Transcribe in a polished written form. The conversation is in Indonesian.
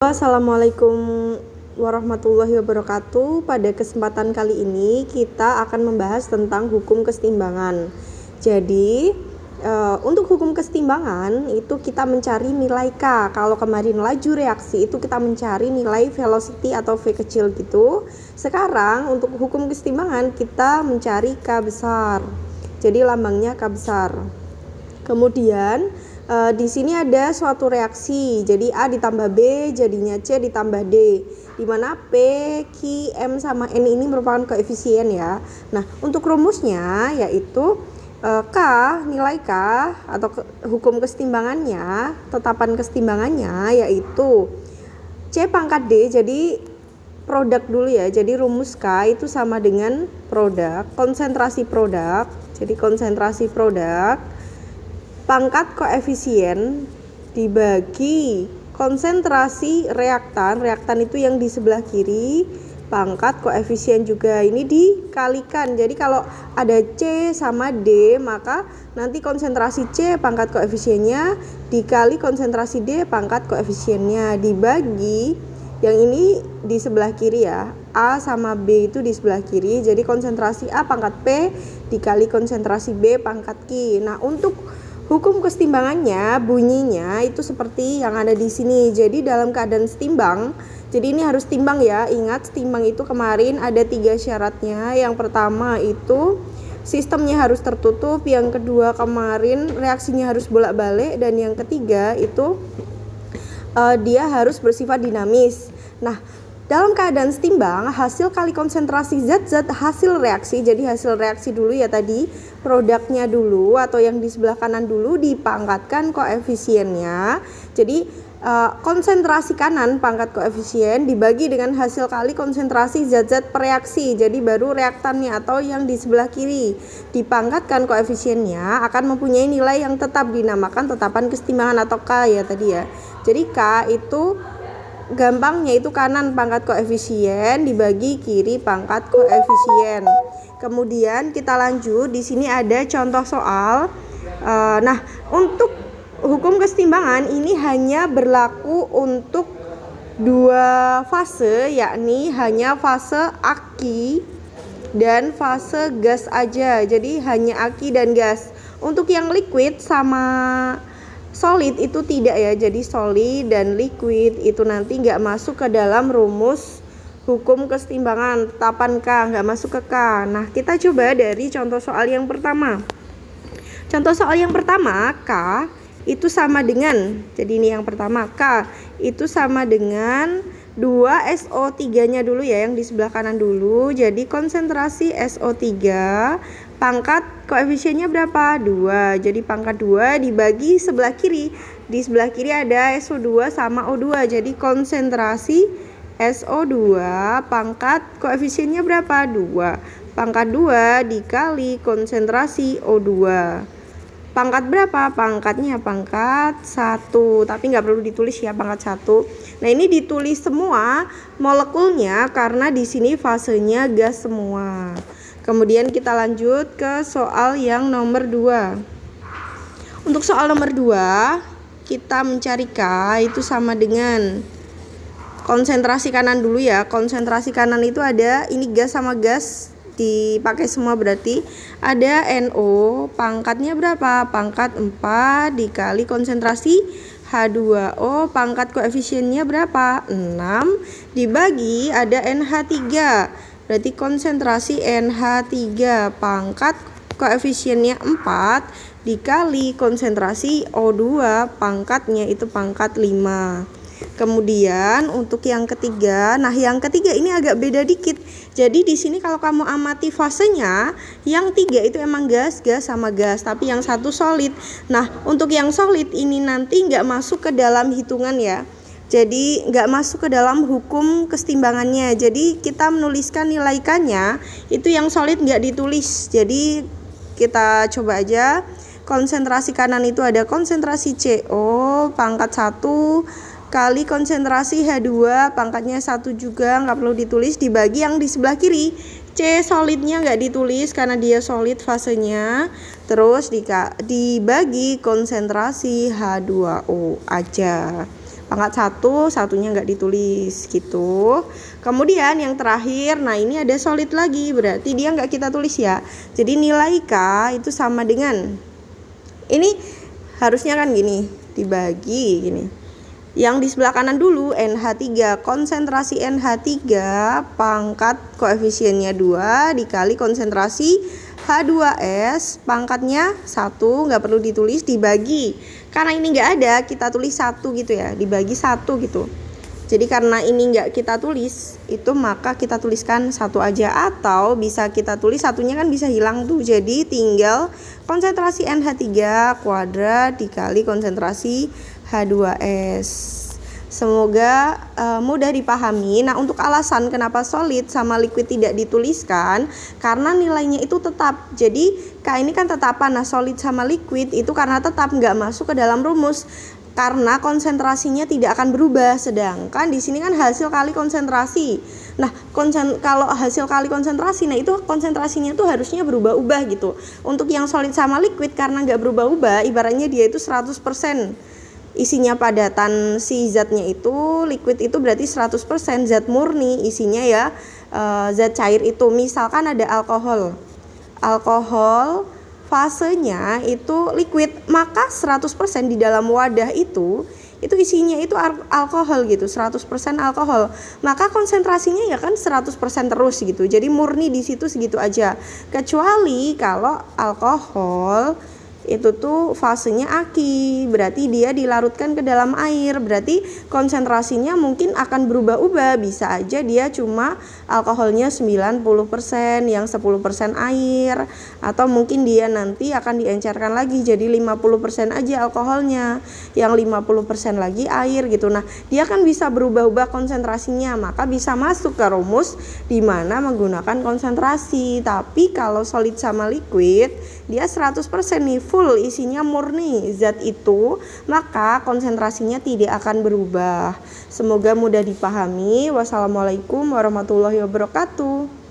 Assalamualaikum warahmatullahi wabarakatuh. Pada kesempatan kali ini kita akan membahas tentang hukum kesetimbangan. Jadi untuk hukum kesetimbangan itu kita mencari nilai K. Kalau kemarin laju reaksi itu kita mencari nilai velocity atau V kecil gitu. Sekarang untuk hukum kesetimbangan kita mencari K besar. Jadi lambangnya K besar. Kemudian di sini ada suatu reaksi, jadi A ditambah B jadinya C ditambah D, di mana P, Q, M sama N ini merupakan koefisien ya. Nah, untuk rumusnya yaitu K, nilai K atau hukum kesetimbangannya, tetapan kesetimbangannya yaitu C pangkat D, jadi produk dulu ya. Jadi rumus K itu sama dengan produk, konsentrasi produk. Jadi konsentrasi produk pangkat koefisien dibagi konsentrasi reaktan itu yang di sebelah kiri, pangkat koefisien juga ini dikalikan. Jadi kalau ada C sama D, maka nanti konsentrasi C pangkat koefisiennya dikali konsentrasi D pangkat koefisiennya dibagi yang ini di sebelah kiri ya, A sama B itu di sebelah kiri. Jadi konsentrasi A pangkat P dikali konsentrasi B pangkat Q. Nah, untuk hukum kesetimbangannya bunyinya itu seperti yang ada di sini. Jadi dalam keadaan setimbang, jadi ini harus timbang ya. Ingat setimbang itu kemarin ada 3 syaratnya. Yang pertama itu sistemnya harus tertutup, yang kedua kemarin reaksinya harus bolak-balik, dan yang ketiga itu dia harus bersifat dinamis. Nah, dalam keadaan setimbang, hasil kali konsentrasi zat-zat hasil reaksi, jadi hasil reaksi dulu ya tadi, produknya dulu atau yang di sebelah kanan dulu dipangkatkan koefisiennya. Jadi konsentrasi kanan pangkat koefisien dibagi dengan hasil kali konsentrasi zat-zat pereaksi, jadi baru reaktannya atau yang di sebelah kiri dipangkatkan koefisiennya akan mempunyai nilai yang tetap, dinamakan tetapan kesetimbangan atau K ya tadi ya. Jadi K itu gampangnya itu kanan pangkat koefisien dibagi kiri pangkat koefisien. Kemudian kita lanjut, di sini ada contoh soal. Nah, untuk hukum kesetimbangan ini hanya berlaku untuk 2 fase, yakni hanya fase aki dan fase gas aja. Jadi hanya aki dan gas. Untuk yang liquid sama solid itu tidak ya, jadi solid dan liquid itu nanti nggak masuk ke dalam rumus hukum kesetimbangan tetapan K, nggak masuk ke K. Nah, kita coba dari contoh soal yang pertama. Contoh soal yang pertama, K itu sama dengan, jadi ini yang pertama, K itu sama dengan 2SO3 nya dulu ya, yang di sebelah kanan dulu. Jadi konsentrasi SO3 pangkat koefisiennya berapa? 2. Jadi pangkat 2 dibagi sebelah kiri. Di sebelah kiri ada SO2 sama O2. Jadi konsentrasi SO2 pangkat koefisiennya berapa? 2. Pangkat 2 dikali konsentrasi O2. Pangkat berapa? Pangkatnya pangkat 1. Tapi nggak perlu ditulis ya pangkat 1. Nah, ini ditulis semua molekulnya karena di sini fasenya gas semua. Kemudian kita lanjut ke soal yang nomor 2. Untuk soal nomor 2, kita mencari K itu sama dengan konsentrasi kanan dulu ya. Konsentrasi kanan itu ada, ini gas sama gas dipakai semua, berarti ada NO, pangkatnya berapa? Pangkat 4 dikali konsentrasi H2O, pangkat koefisiennya berapa? 6 dibagi ada NH3. Berarti konsentrasi NH3 pangkat koefisiennya 4 dikali konsentrasi O2 pangkatnya itu pangkat 5. Kemudian untuk yang ketiga, nah yang ketiga ini agak beda dikit. Jadi di sini kalau kamu amati fasenya, yang 3 itu emang gas sama gas, tapi yang 1 solid. Nah, untuk yang solid ini nanti nggak masuk ke dalam hitungan ya. Jadi nggak masuk ke dalam hukum kesetimbangannya. Jadi kita menuliskan nilai K-nya itu yang solid nggak ditulis. Jadi kita coba aja. Konsentrasi kanan itu ada konsentrasi CO pangkat 1 kali konsentrasi H2 pangkatnya 1 juga, nggak perlu ditulis, dibagi yang di sebelah kiri. C solidnya nggak ditulis karena dia solid fasenya. Terus dibagi konsentrasi H2O aja. Pangkat 1, satunya nggak ditulis gitu. Kemudian yang terakhir, nah ini ada solid lagi, berarti dia nggak kita tulis ya. Jadi nilai K itu sama dengan, ini harusnya kan gini, dibagi gini. Yang di sebelah kanan dulu NH3, konsentrasi NH3 pangkat koefisiennya 2 dikali konsentrasi H2S pangkatnya 1, nggak perlu ditulis, dibagi. Karena ini nggak ada, kita tulis 1 gitu ya, dibagi 1 gitu. Jadi karena ini nggak kita tulis, itu maka kita tuliskan 1 aja. Atau bisa kita tulis satunya kan bisa hilang tuh. Jadi tinggal konsentrasi NH3 kuadrat dikali konsentrasi H2S. Semoga mudah dipahami. Nah, untuk alasan kenapa solid sama liquid tidak dituliskan, karena nilainya itu tetap. Jadi K ini kan tetapan. Nah, solid sama liquid itu karena tetap, nggak masuk ke dalam rumus. Karena konsentrasinya tidak akan berubah. Sedangkan di sini kan hasil kali konsentrasi. Nah, kalau hasil kali konsentrasi, nah itu konsentrasinya tuh harusnya berubah-ubah gitu. Untuk yang solid sama liquid karena nggak berubah-ubah, ibaratnya dia itu 100%. Isinya padatan si zatnya itu, liquid itu berarti 100% zat murni isinya ya, zat cair itu. Misalkan ada alkohol fasenya itu liquid, maka 100% di dalam wadah itu isinya itu alkohol gitu, 100% alkohol. Maka konsentrasinya ya kan 100% terus gitu. Jadi murni di situ segitu aja. Kecuali kalau alkohol itu tuh fasenya aki, berarti dia dilarutkan ke dalam air, berarti konsentrasinya mungkin akan berubah-ubah. Bisa aja dia cuma alkoholnya 90%, yang 10% air, atau mungkin dia nanti akan diencerkan lagi jadi 50% aja alkoholnya, yang 50% lagi air gitu. Nah, dia kan bisa berubah-ubah konsentrasinya, maka bisa masuk ke rumus di mana menggunakan konsentrasi. Tapi kalau solid sama liquid, dia 100% nih, full isinya murni zat itu, maka konsentrasinya tidak akan berubah. Semoga mudah dipahami. Wassalamualaikum warahmatullahi wabarakatuh.